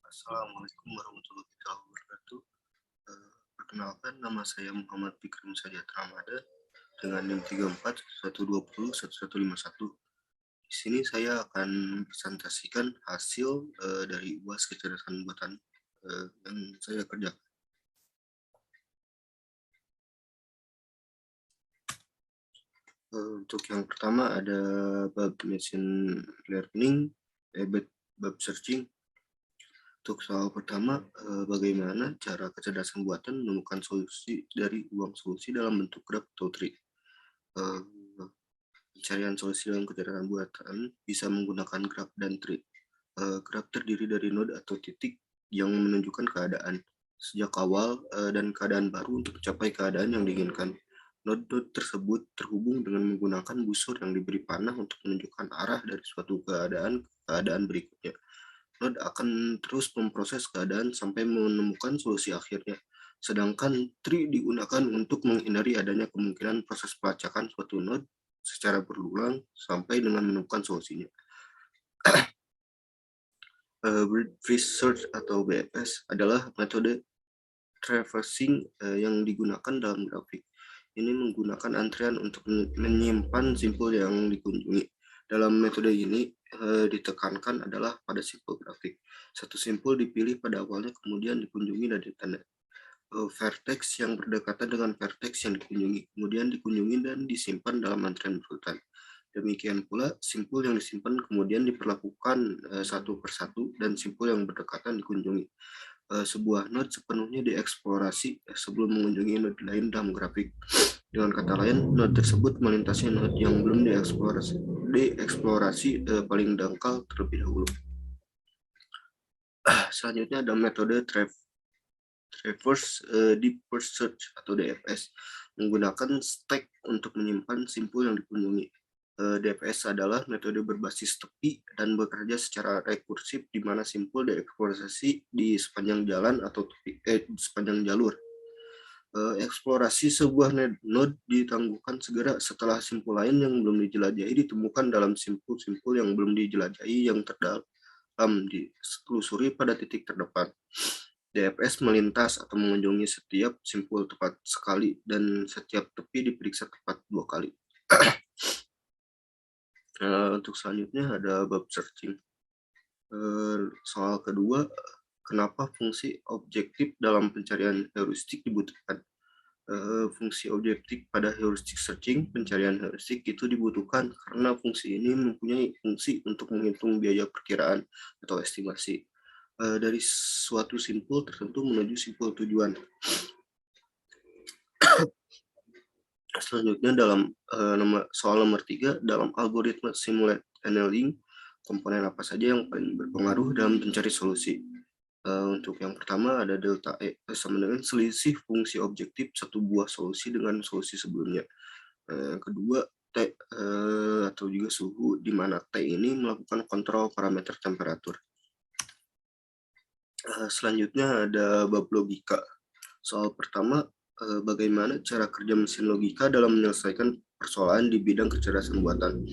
Assalamualaikum warahmatullahi wabarakatuh. Perkenalkan, nama saya Muhammad Fikrim Sajat Ramada dengan NIM 34 120 1151. Di sini saya akan presentasikan hasil dari UAS kecerdasan buatan yang saya kerjakan. Untuk yang pertama ada bab machine learning, bab searching. Untuk soal pertama, bagaimana cara kecerdasan buatan menemukan solusi dari uang solusi dalam bentuk graf atau tree. Pencarian solusi dalam kecerdasan buatan bisa menggunakan graf dan tree. Graf terdiri dari node atau titik yang menunjukkan keadaan sejak awal dan keadaan baru untuk mencapai keadaan yang diinginkan. Node-node tersebut terhubung dengan menggunakan busur yang diberi panah untuk menunjukkan arah dari suatu keadaan ke keadaan berikutnya. Node akan terus memproses keadaan sampai menemukan solusi akhirnya. Sedangkan tree digunakan untuk menghindari adanya kemungkinan proses pelacakan suatu node secara berulang sampai dengan menemukan solusinya. Bridge search atau BFS adalah metode traversing yang digunakan dalam grafik. Ini menggunakan antrian untuk menyimpan simpul yang dikunjungi. Dalam metode ini ditekankan adalah pada simpul grafik. Satu simpul dipilih pada awalnya, kemudian dikunjungi dan ditanda. Vertex yang berdekatan dengan vertex yang dikunjungi, kemudian dikunjungi dan disimpan dalam antrian berurutan. Demikian pula, simpul yang disimpan kemudian diperlakukan satu persatu dan simpul yang berdekatan dikunjungi. Sebuah node sepenuhnya dieksplorasi sebelum mengunjungi node lain dalam grafik. Dengan kata lain, node tersebut melintasi node yang belum dieksplorasi paling dangkal terlebih dahulu. Selanjutnya ada metode Traverse Deep First Search atau DFS, menggunakan stack untuk menyimpan simpul yang dikunjungi. DFS adalah metode berbasis tepi dan bekerja secara rekursif di mana simpul dieksplorasi di sepanjang jalan atau sepanjang jalur. Eksplorasi sebuah node ditangguhkan segera setelah simpul lain yang belum dijelajahi ditemukan dalam simpul-simpul yang belum dijelajahi yang terdalam ditelusuri pada titik terdepan. DFS melintas atau mengunjungi setiap simpul tepat sekali dan setiap tepi diperiksa tepat 2 kali. Untuk selanjutnya ada bab searching. Soal kedua, kenapa fungsi objektif dalam pencarian heuristik dibutuhkan? Fungsi objektif pada heuristic searching, pencarian heuristik itu dibutuhkan karena fungsi ini mempunyai fungsi untuk menghitung biaya perkiraan atau estimasi dari suatu simpul tertentu menuju simpul tujuan. Selanjutnya dalam soal nomor 3, dalam algoritma simulate annealing, komponen apa saja yang paling berpengaruh dalam mencari solusi? Untuk yang pertama ada delta E sama dengan selisih fungsi objektif satu buah solusi dengan solusi sebelumnya. Kedua, T atau juga suhu, di mana T ini melakukan kontrol parameter temperatur. Selanjutnya ada bab logika. Soal pertama, bagaimana cara kerja mesin logika dalam menyelesaikan persoalan di bidang kecerdasan buatan.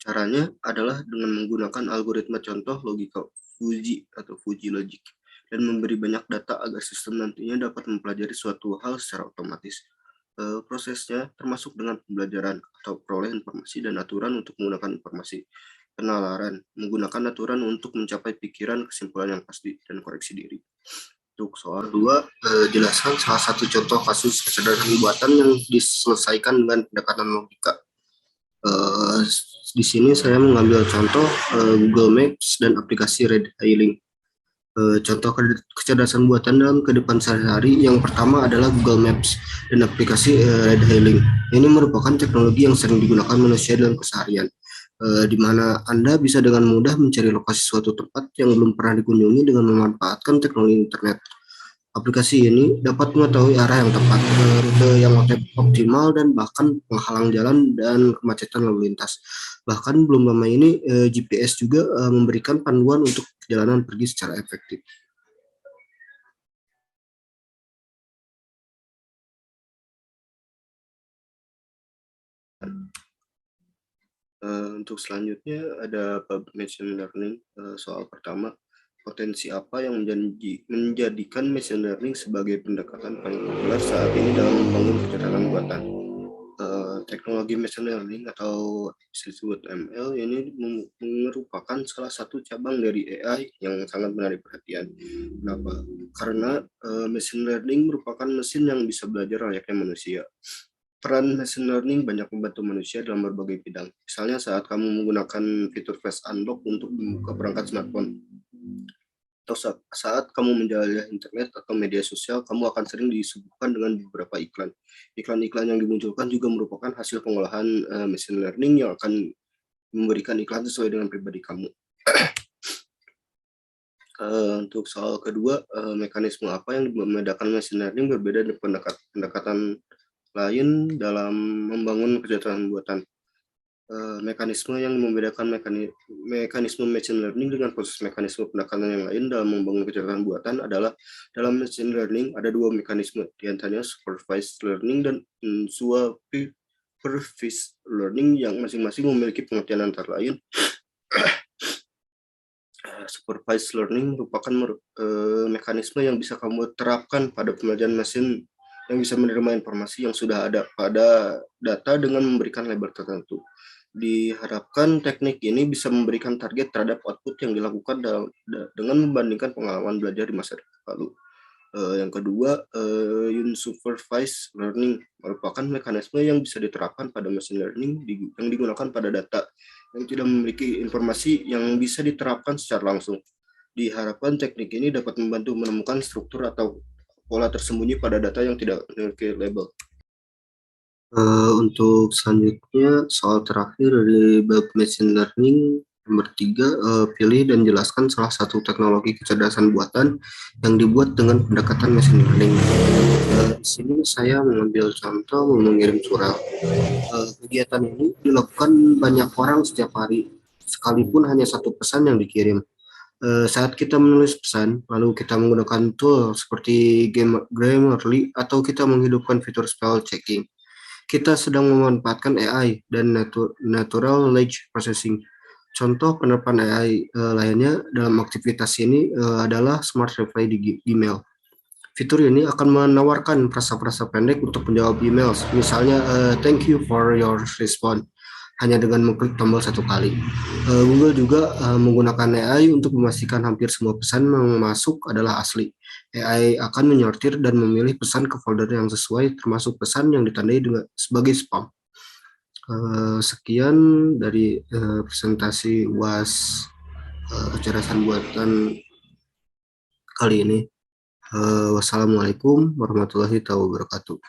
Caranya adalah dengan menggunakan algoritma contoh logika Fuzzy atau Fuzzy Logic dan memberi banyak data agar sistem nantinya dapat mempelajari suatu hal secara otomatis. Prosesnya termasuk dengan pembelajaran atau peroleh informasi dan aturan untuk menggunakan informasi. Penalaran, menggunakan aturan untuk mencapai pikiran, kesimpulan yang pasti, dan koreksi diri. Untuk soal 2, jelaskan salah satu contoh kasus kecerdasan buatan yang diselesaikan dengan pendekatan logika. Di sini saya mengambil contoh Google Maps dan aplikasi Red Hailing. Contoh kecerdasan buatan dalam kehidupan sehari-hari yang pertama adalah Google Maps dan aplikasi Red Hailing. Ini merupakan teknologi yang sering digunakan manusia dalam keseharian, di mana Anda bisa dengan mudah mencari lokasi suatu tempat yang belum pernah dikunjungi dengan memanfaatkan teknologi internet. Aplikasi ini dapat mengetahui arah yang tepat, rute yang optimal, dan bahkan penghalang jalan dan kemacetan lalu lintas. Bahkan belum lama ini GPS juga memberikan panduan untuk perjalanan pergi secara efektif. Untuk selanjutnya ada bab machine learning. Soal pertama, potensi apa yang menjadikan machine learning sebagai pendekatan paling populer saat ini dalam membangun kecerdasan buatan. Teknologi machine learning atau disebut ML ini merupakan salah satu cabang dari AI yang sangat menarik perhatian. Kenapa? Karena machine learning merupakan mesin yang bisa belajar layaknya manusia. Peran machine learning banyak membantu manusia dalam berbagai bidang. Misalnya saat kamu menggunakan fitur face unlock untuk membuka perangkat smartphone, atau saat kamu menjajah internet atau media sosial, kamu akan sering disuguhkan dengan beberapa iklan. Iklan-iklan yang dimunculkan juga merupakan hasil pengolahan machine learning yang akan memberikan iklan sesuai dengan pribadi kamu. Untuk soal kedua, mekanisme apa yang membedakan machine learning berbeda dari pendekatan lain dalam membangun kecerdasan buatan. Mekanisme yang membedakan mekanisme machine learning dengan proses mekanisme pendekatan yang lain dalam membangun kecerdasan buatan adalah dalam machine learning ada dua mekanisme, diantaranya supervised learning dan supervised learning yang masing-masing memiliki pengertian antara lain. Supervised learning merupakan mekanisme yang bisa kamu terapkan pada pembelajaran mesin yang bisa menerima informasi yang sudah ada pada data dengan memberikan label tertentu. Diharapkan teknik ini bisa memberikan target terhadap output yang dilakukan dengan membandingkan pengalaman belajar di masa lalu. Yang kedua, unsupervised learning merupakan mekanisme yang bisa diterapkan pada machine learning yang digunakan pada data yang tidak memiliki informasi yang bisa diterapkan secara langsung. Diharapkan teknik ini dapat membantu menemukan struktur atau pola tersembunyi pada data yang tidak memiliki label. Untuk selanjutnya, soal terakhir dari bab machine learning nomor 3, pilih dan jelaskan salah satu teknologi kecerdasan buatan yang dibuat dengan pendekatan machine learning. Di sini saya mengambil contoh mengirim surat. Kegiatan ini dilakukan banyak orang setiap hari, sekalipun hanya satu pesan yang dikirim. Saat kita menulis pesan, lalu kita menggunakan tool seperti Grammarly atau kita menghidupkan fitur spell checking, kita sedang memanfaatkan AI dan Natural Language Processing. Contoh penerapan AI lainnya dalam aktivitas ini adalah Smart Reply di email. Fitur ini akan menawarkan frasa-frasa pendek untuk menjawab email, misalnya thank you for your response, hanya dengan mengklik tombol satu kali. Google juga menggunakan AI untuk memastikan hampir semua pesan yang masuk adalah asli. AI akan menyortir dan memilih pesan ke folder yang sesuai, termasuk pesan yang ditandai sebagai spam. Sekian dari presentasi UAS kecerdasan buatan kali ini. Wassalamualaikum warahmatullahi wabarakatuh.